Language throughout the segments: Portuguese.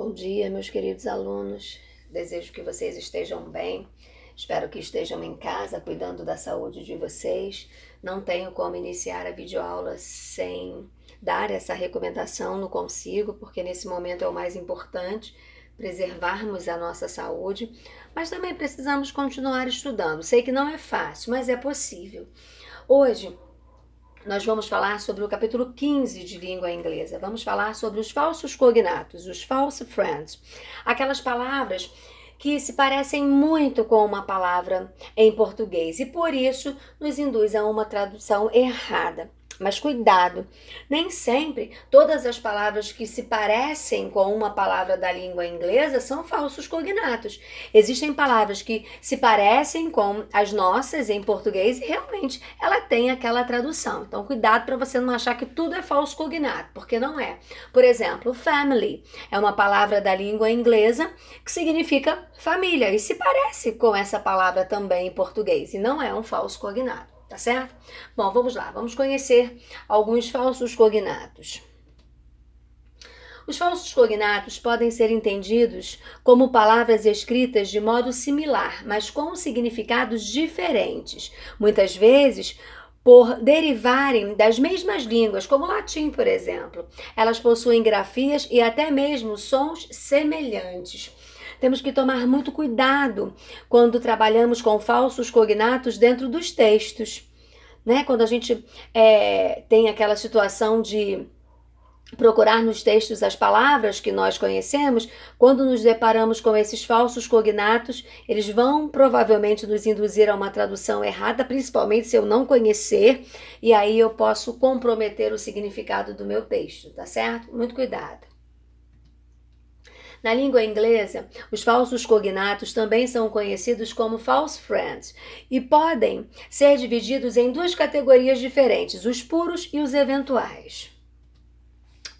Bom dia, meus queridos alunos. Desejo que vocês estejam bem. Espero que estejam em casa, cuidando da saúde de vocês. Não tenho como iniciar a videoaula sem dar essa recomendação, não consigo, porque nesse momento é o mais importante, preservarmos a nossa saúde, mas também precisamos continuar estudando. Sei que não é fácil, mas é possível. Hoje, nós vamos falar sobre o capítulo 15 de língua inglesa. Vamos falar sobre os falsos cognatos, os false friends. Aquelas palavras que se parecem muito com uma palavra em português e por isso nos induz a uma tradução errada. Mas cuidado, nem sempre todas as palavras que se parecem com uma palavra da língua inglesa são falsos cognatos. Existem palavras que se parecem com as nossas em português e realmente ela tem aquela tradução. Então cuidado para você não achar que tudo é falso cognato, porque não é. Por exemplo, family é uma palavra da língua inglesa que significa família e se parece com essa palavra também em português e não é um falso cognato. Tá certo? Bom, vamos lá, vamos conhecer alguns falsos cognatos. Os falsos cognatos podem ser entendidos como palavras escritas de modo similar, mas com significados diferentes. Muitas vezes, por derivarem das mesmas línguas, como o latim, por exemplo. Elas possuem grafias e até mesmo sons semelhantes. Temos que tomar muito cuidado quando trabalhamos com falsos cognatos dentro dos textos, né? Quando a gente tem aquela situação de procurar nos textos as palavras que nós conhecemos, quando nos deparamos com esses falsos cognatos, eles vão provavelmente nos induzir a uma tradução errada, principalmente se eu não conhecer, e aí eu posso comprometer o significado do meu texto, tá certo? Muito cuidado. Na língua inglesa, os falsos cognatos também são conhecidos como false friends e podem ser divididos em duas categorias diferentes, os puros e os eventuais.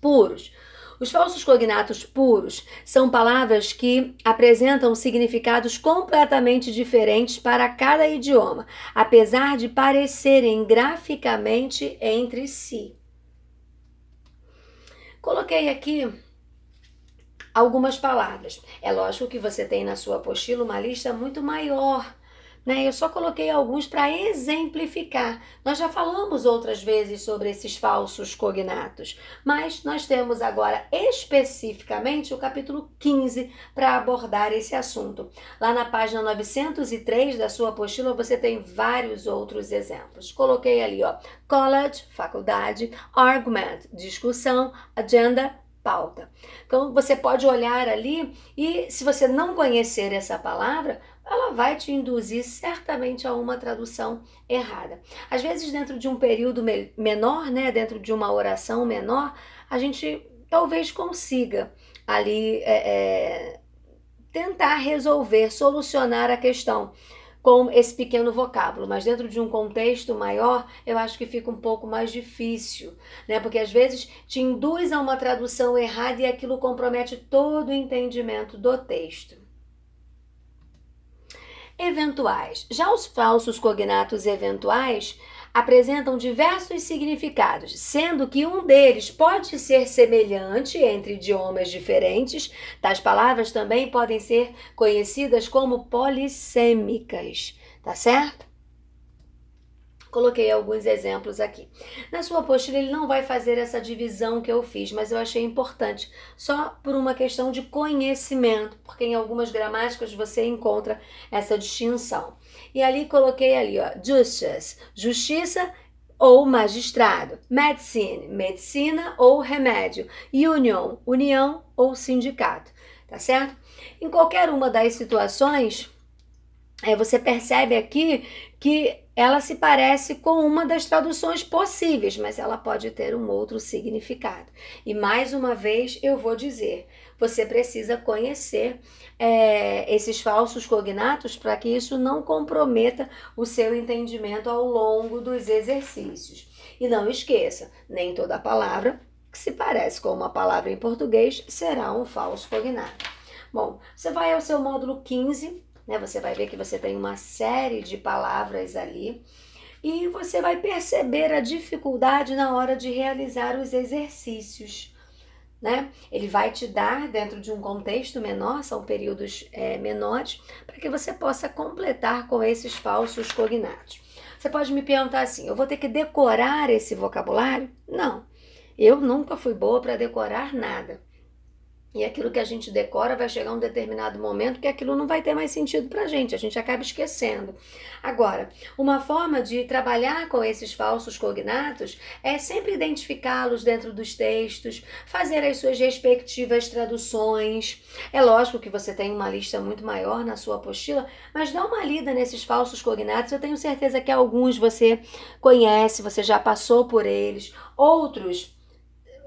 Puros. Os falsos cognatos puros são palavras que apresentam significados completamente diferentes para cada idioma, apesar de parecerem graficamente entre si. Coloquei aqui algumas palavras. É lógico que você tem na sua apostila uma lista muito maior, né? Eu só coloquei alguns para exemplificar. Nós já falamos outras vezes sobre esses falsos cognatos, mas nós temos agora especificamente o capítulo 15 para abordar esse assunto. Lá na página 903 da sua apostila você tem vários outros exemplos. Coloquei ali, ó, college, faculdade, argument, discussão, agenda, pauta. Então você pode olhar ali e se você não conhecer essa palavra, ela vai te induzir certamente a uma tradução errada. Às vezes dentro de um período menor, né, dentro de uma oração menor, a gente talvez consiga ali tentar resolver, solucionar a questão com esse pequeno vocábulo, mas dentro de um contexto maior, eu acho que fica um pouco mais difícil, né? Porque às vezes te induz a uma tradução errada e aquilo compromete todo o entendimento do texto. Eventuais. Já os falsos cognatos eventuais apresentam diversos significados, sendo que um deles pode ser semelhante entre idiomas diferentes. Tais palavras também podem ser conhecidas como polissêmicas, tá certo? Coloquei alguns exemplos aqui. Na sua apostila ele não vai fazer essa divisão que eu fiz, mas eu achei importante, só por uma questão de conhecimento, porque em algumas gramáticas você encontra essa distinção. E ali coloquei ali, ó, justice, justiça ou magistrado, medicine, medicina ou remédio, union, união ou sindicato, tá certo? Em qualquer uma das situações, você percebe aqui que ela se parece com uma das traduções possíveis, mas ela pode ter um outro significado. E mais uma vez eu vou dizer, você precisa conhecer esses falsos cognatos para que isso não comprometa o seu entendimento ao longo dos exercícios. E não esqueça, nem toda palavra que se parece com uma palavra em português será um falso cognato. Bom, você vai ao seu módulo 15, né? Você vai ver que você tem uma série de palavras ali e você vai perceber a dificuldade na hora de realizar os exercícios, né? Ele vai te dar dentro de um contexto menor, são períodos menores, para que você possa completar com esses falsos cognatos. Você pode me perguntar assim, eu vou ter que decorar esse vocabulário? Não, eu nunca fui boa para decorar nada. E aquilo que a gente decora vai chegar um determinado momento que aquilo não vai ter mais sentido pra gente, a gente acaba esquecendo. Agora, uma forma de trabalhar com esses falsos cognatos é sempre identificá-los dentro dos textos, fazer as suas respectivas traduções. É lógico que você tem uma lista muito maior na sua apostila, mas dá uma lida nesses falsos cognatos, eu tenho certeza que alguns você conhece, você já passou por eles, outros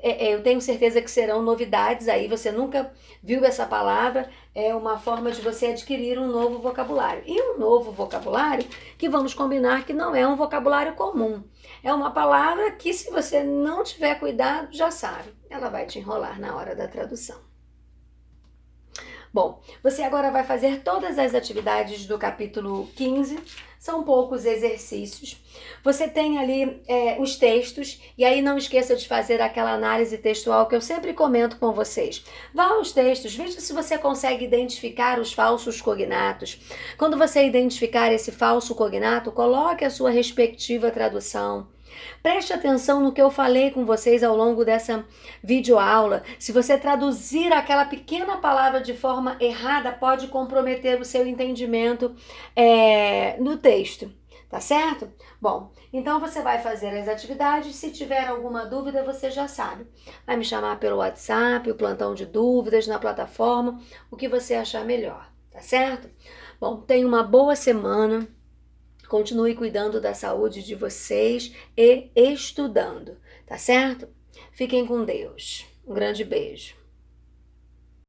eu tenho certeza que serão novidades aí, você nunca viu essa palavra, é uma forma de você adquirir um novo vocabulário. E um novo vocabulário que vamos combinar que não é um vocabulário comum. É uma palavra que, se você não tiver cuidado, já sabe, ela vai te enrolar na hora da tradução. Bom, você agora vai fazer todas as atividades do capítulo 15, são poucos exercícios. Você tem ali os textos, e aí não esqueça de fazer aquela análise textual que eu sempre comento com vocês. Vá aos textos, veja se você consegue identificar os falsos cognatos. Quando você identificar esse falso cognato, coloque a sua respectiva tradução. Preste atenção no que eu falei com vocês ao longo dessa videoaula. Se você traduzir aquela pequena palavra de forma errada, pode comprometer o seu entendimento no texto, tá certo? Bom, então você vai fazer as atividades. Se tiver alguma dúvida, você já sabe. Vai me chamar pelo WhatsApp, o plantão de dúvidas na plataforma, o que você achar melhor, tá certo? Bom, tenha uma boa semana. Continue cuidando da saúde de vocês e estudando, tá certo? Fiquem com Deus. Um grande beijo.